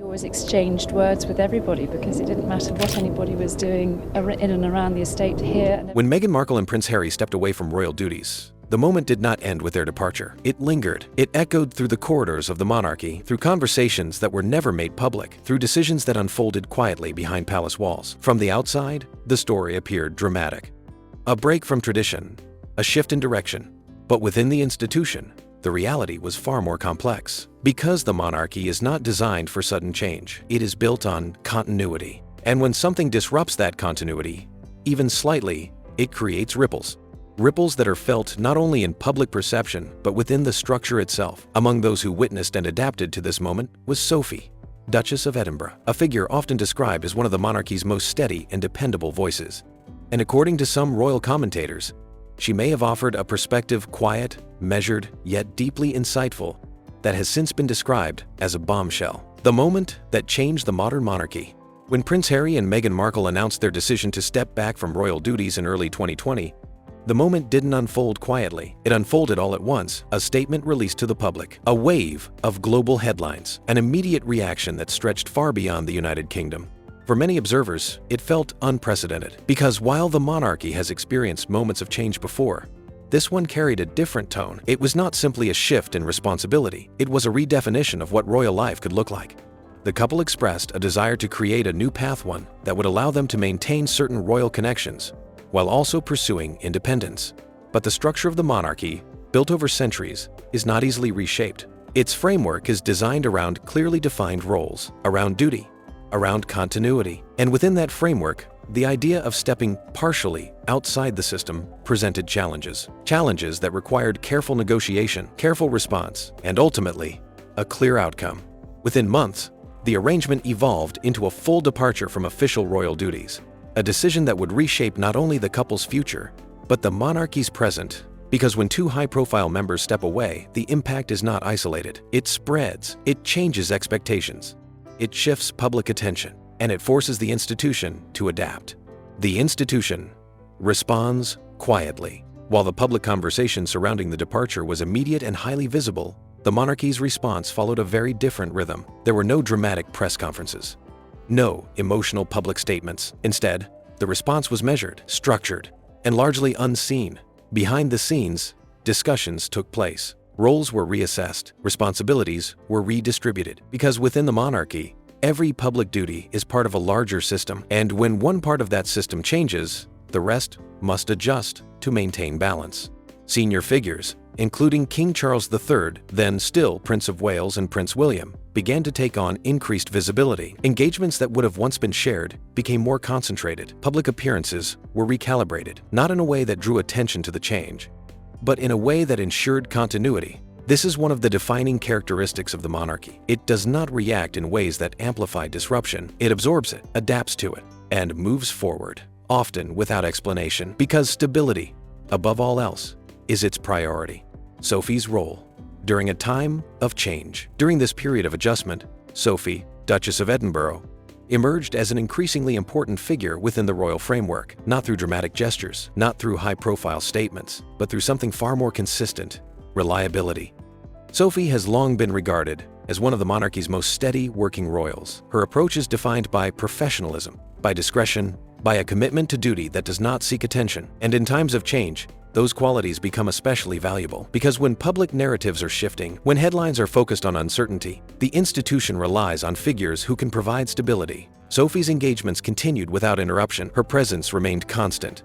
She always exchanged words with everybody because it didn't matter what anybody was doing in and around the estate here. When Meghan Markle and Prince Harry stepped away from royal duties, the moment did not end with their departure. It lingered. It echoed through the corridors of the monarchy, through conversations that were never made public, through decisions that unfolded quietly behind palace walls. From the outside, the story appeared dramatic. A break from tradition, a shift in direction. But within the institution, the reality was far more complex. Because the monarchy is not designed for sudden change, it is built on continuity. And when something disrupts that continuity, even slightly, it creates ripples. Ripples that are felt not only in public perception, but within the structure itself. Among those who witnessed and adapted to this moment was Sophie, Duchess of Edinburgh, a figure often described as one of the monarchy's most steady and dependable voices. And according to some royal commentators, she may have offered a perspective quiet, measured, yet deeply insightful that has since been described as a bombshell. The moment that changed the modern monarchy. When Prince Harry and Meghan Markle announced their decision to step back from royal duties in early 2020, the moment didn't unfold quietly. It unfolded all at once, a statement released to the public, a wave of global headlines, an immediate reaction that stretched far beyond the United Kingdom. For many observers, it felt unprecedented, because while the monarchy has experienced moments of change before, this one carried a different tone. It was not simply a shift in responsibility, it was a redefinition of what royal life could look like. The couple expressed a desire to create a new path, one that would allow them to maintain certain royal connections, while also pursuing independence. But the structure of the monarchy, built over centuries, is not easily reshaped. Its framework is designed around clearly defined roles, around duty, around continuity. And within that framework, the idea of stepping partially outside the system presented challenges. Challenges that required careful negotiation, careful response, and ultimately, a clear outcome. Within months, the arrangement evolved into a full departure from official royal duties. A decision that would reshape not only the couple's future, but the monarchy's present. Because when two high-profile members step away, the impact is not isolated. It spreads, it changes expectations, it shifts public attention, and it forces the institution to adapt. The institution responds quietly. While the public conversation surrounding the departure was immediate and highly visible, the monarchy's response followed a very different rhythm. There were no dramatic press conferences, no emotional public statements. Instead, the response was measured, structured, and largely unseen. Behind the scenes, discussions took place. Roles were reassessed, responsibilities were redistributed. Because within the monarchy, every public duty is part of a larger system, and when one part of that system changes, the rest must adjust to maintain balance. Senior figures, including King Charles III, then still Prince of Wales, and Prince William, began to take on increased visibility. Engagements that would have once been shared became more concentrated. Public appearances were recalibrated, not in a way that drew attention to the change, but in a way that ensured continuity. This is one of the defining characteristics of the monarchy. It does not react in ways that amplify disruption. It absorbs it, adapts to it, and moves forward, often without explanation, because stability, above all else, is its priority. Sophie's role during a time of change. During this period of adjustment, Sophie, Duchess of Edinburgh, emerged as an increasingly important figure within the royal framework, not through dramatic gestures, not through high-profile statements, but through something far more consistent: reliability. Sophie has long been regarded as one of the monarchy's most steady working royals. Her approach is defined by professionalism, by discretion, by a commitment to duty that does not seek attention. And in times of change, those qualities become especially valuable, because when public narratives are shifting, when headlines are focused on uncertainty, the institution relies on figures who can provide stability. Sophie's engagements continued without interruption. Her presence remained constant,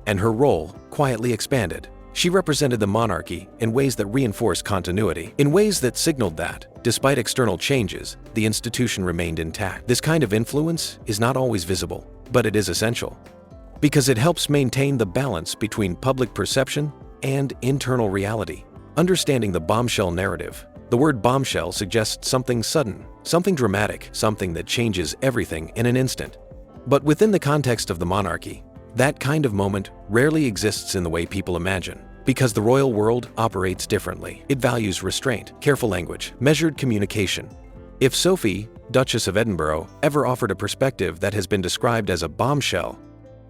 and her role quietly expanded. She represented the monarchy in ways that reinforced continuity, in ways that signaled that, despite external changes, the institution remained intact. This kind of influence is not always visible, but it is essential, because it helps maintain the balance between public perception and internal reality. Understanding the bombshell narrative. The word bombshell suggests something sudden, something dramatic, something that changes everything in an instant. But within the context of the monarchy, that kind of moment rarely exists in the way people imagine, because the royal world operates differently. It values restraint, careful language, measured communication. If Sophie, Duchess of Edinburgh, ever offered a perspective that has been described as a bombshell,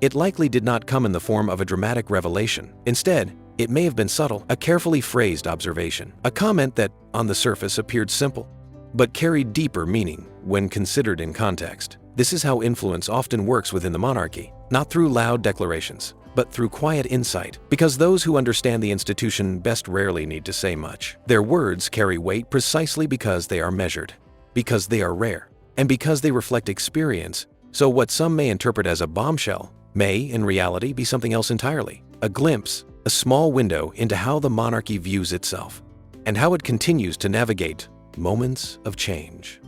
it likely did not come in the form of a dramatic revelation. Instead, it may have been subtle, a carefully phrased observation, a comment that, on the surface, appeared simple, but carry deeper meaning when considered in context. This is how influence often works within the monarchy, not through loud declarations, but through quiet insight, because those who understand the institution best rarely need to say much. Their words carry weight precisely because they are measured, because they are rare, and because they reflect experience. So what some may interpret as a bombshell may, in reality, be something else entirely. A glimpse, a small window into how the monarchy views itself, and how it continues to navigate moments of change.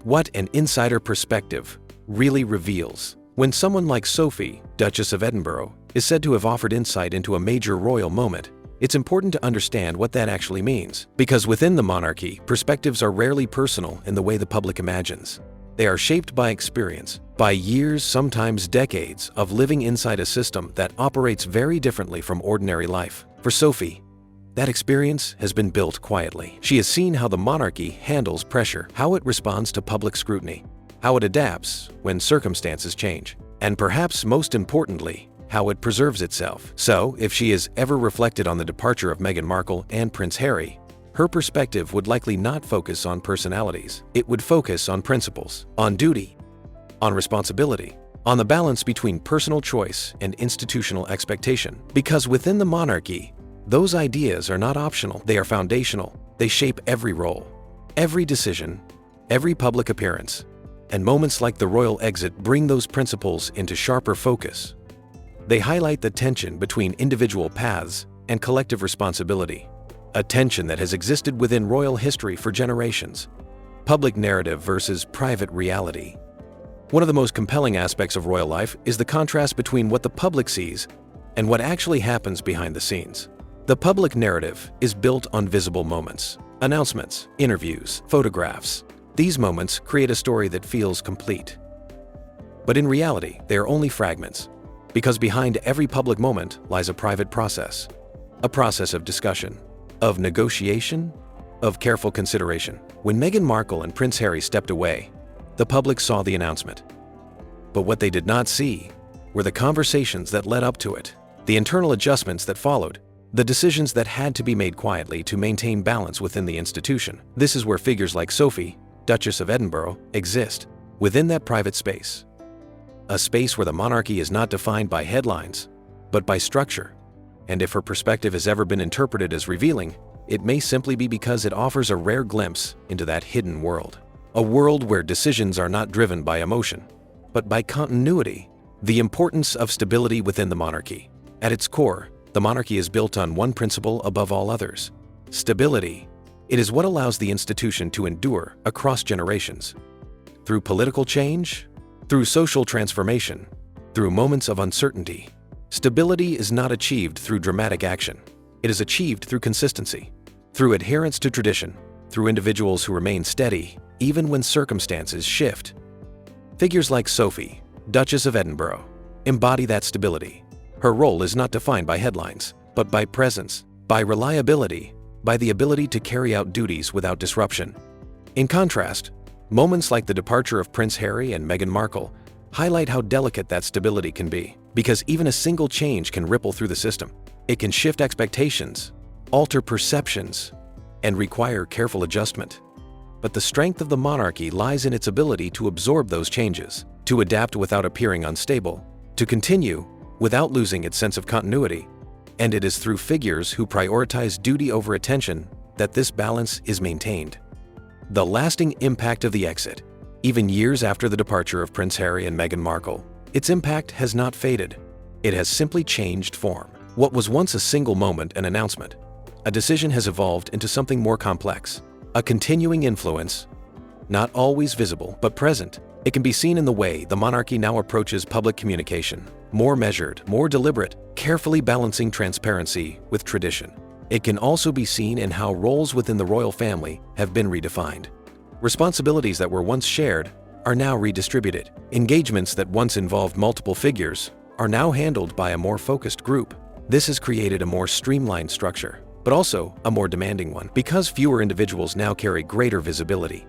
What an insider perspective really reveals. When someone like Sophie, Duchess of Edinburgh, is said to have offered insight into a major royal moment, it's important to understand what that actually means. Because within the monarchy, perspectives are rarely personal in the way the public imagines. They are shaped by experience, by years, sometimes decades, of living inside a system that operates very differently from ordinary life. For Sophie, that experience has been built quietly. She has seen how the monarchy handles pressure, how it responds to public scrutiny, how it adapts when circumstances change, and perhaps most importantly, how it preserves itself. So, if she has ever reflected on the departure of Meghan Markle and Prince Harry, her perspective would likely not focus on personalities. It would focus on principles, on duty, on responsibility, on the balance between personal choice and institutional expectation. Because within the monarchy, those ideas are not optional, they are foundational. They shape every role, every decision, every public appearance. And moments like the royal exit bring those principles into sharper focus. They highlight the tension between individual paths and collective responsibility, a tension that has existed within royal history for generations. Public narrative versus private reality. One of the most compelling aspects of royal life is the contrast between what the public sees and what actually happens behind the scenes. The public narrative is built on visible moments, announcements, interviews, photographs. These moments create a story that feels complete. But in reality, they are only fragments, because behind every public moment lies a private process, a process of discussion, of negotiation, of careful consideration. When Meghan Markle and Prince Harry stepped away, the public saw the announcement. But what they did not see were the conversations that led up to it, the internal adjustments that followed, the decisions that had to be made quietly to maintain balance within the institution. This is where figures like Sophie, Duchess of Edinburgh, exist, within that private space. A space where the monarchy is not defined by headlines, but by structure. And if her perspective has ever been interpreted as revealing, it may simply be because it offers a rare glimpse into that hidden world. A world where decisions are not driven by emotion, but by continuity. The importance of stability within the monarchy. At its core, the monarchy is built on one principle above all others: stability. It is what allows the institution to endure across generations. Through political change, through social transformation, through moments of uncertainty. Stability is not achieved through dramatic action. It is achieved through consistency, through adherence to tradition, through individuals who remain steady even when circumstances shift. Figures like Sophie, Duchess of Edinburgh, embody that stability. Her role is not defined by headlines, but by presence, by reliability, by the ability to carry out duties without disruption. In contrast, moments like the departure of Prince Harry and Meghan Markle highlight how delicate that stability can be, because even a single change can ripple through the system. It can shift expectations, alter perceptions, and require careful adjustment. But the strength of the monarchy lies in its ability to absorb those changes, to adapt without appearing unstable, to continue without losing its sense of continuity. And it is through figures who prioritize duty over attention that this balance is maintained. The lasting impact of the exit, even years after the departure of Prince Harry and Meghan Markle, its impact has not faded. It has simply changed form. What was once a single moment and announcement, a decision has evolved into something more complex, a continuing influence, not always visible but present. It can be seen in the way the monarchy now approaches public communication, more measured, more deliberate, carefully balancing transparency with tradition. It can also be seen in how roles within the royal family have been redefined. Responsibilities that were once shared are now redistributed. Engagements that once involved multiple figures are now handled by a more focused group. This has created a more streamlined structure, but also a more demanding one, because fewer individuals now carry greater visibility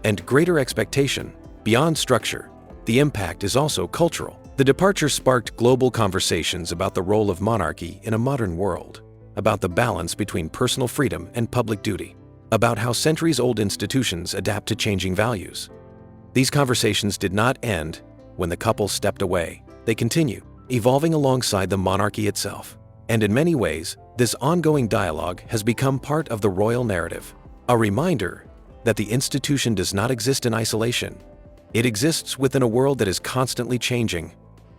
and greater expectation. Beyond structure, the impact is also cultural. The departure sparked global conversations about the role of monarchy in a modern world, about the balance between personal freedom and public duty. about how centuries-old institutions adapt to changing values. These conversations did not end when the couple stepped away. They continue, evolving alongside the monarchy itself. And in many ways, this ongoing dialogue has become part of the royal narrative, a reminder that the institution does not exist in isolation. It exists within a world that is constantly changing,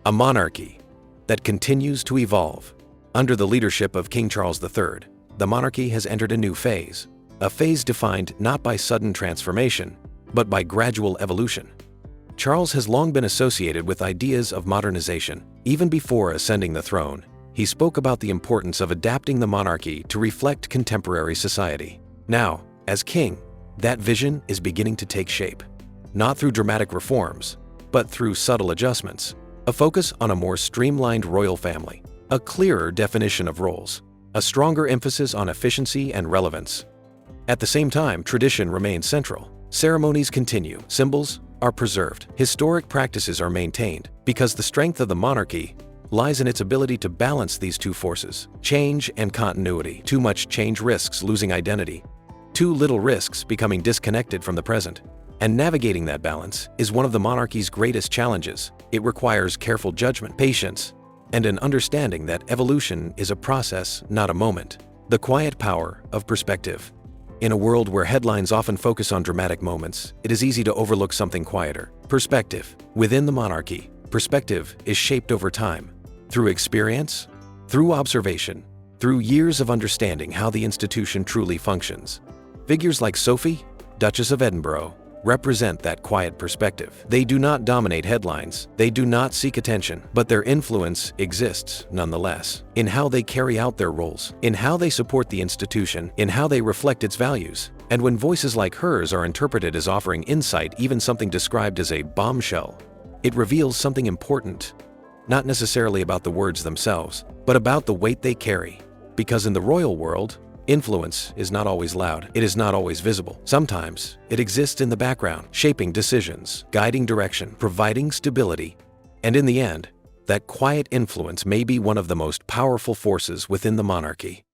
a monarchy that continues to evolve. Under the leadership of King Charles III, the monarchy has entered a new phase, a phase defined not by sudden transformation, but by gradual evolution. Charles has long been associated with ideas of modernization. Even before ascending the throne, he spoke about the importance of adapting the monarchy to reflect contemporary society. Now, as king, that vision is beginning to take shape, not through dramatic reforms, but through subtle adjustments, a focus on a more streamlined royal family, a clearer definition of roles, a stronger emphasis on efficiency and relevance. At the same time, tradition remains central. Ceremonies continue, symbols are preserved, historic practices are maintained, because the strength of the monarchy lies in its ability to balance these two forces, change and continuity. Too much change risks losing identity. Too little risks becoming disconnected from the present. And navigating that balance is one of the monarchy's greatest challenges. It requires careful judgment, patience, and an understanding that evolution is a process, not a moment. The quiet power of perspective. In a world where headlines often focus on dramatic moments, it is easy to overlook something quieter. Perspective. Within the monarchy, perspective is shaped over time, through experience, through observation, through years of understanding how the institution truly functions. Figures like Sophie, Duchess of Edinburgh, represent that quiet perspective. They do not dominate headlines, they do not seek attention, but their influence exists nonetheless, in how they carry out their roles, in how they support the institution, in how they reflect its values. And when voices like hers are interpreted as offering insight, even something described as a bombshell, it reveals something important, not necessarily about the words themselves, but about the weight they carry. Because in the royal world, influence is not always loud, it is not always visible. Sometimes it exists in the background, shaping decisions, guiding direction, providing stability. And in the end, that quiet influence may be one of the most powerful forces within the monarchy.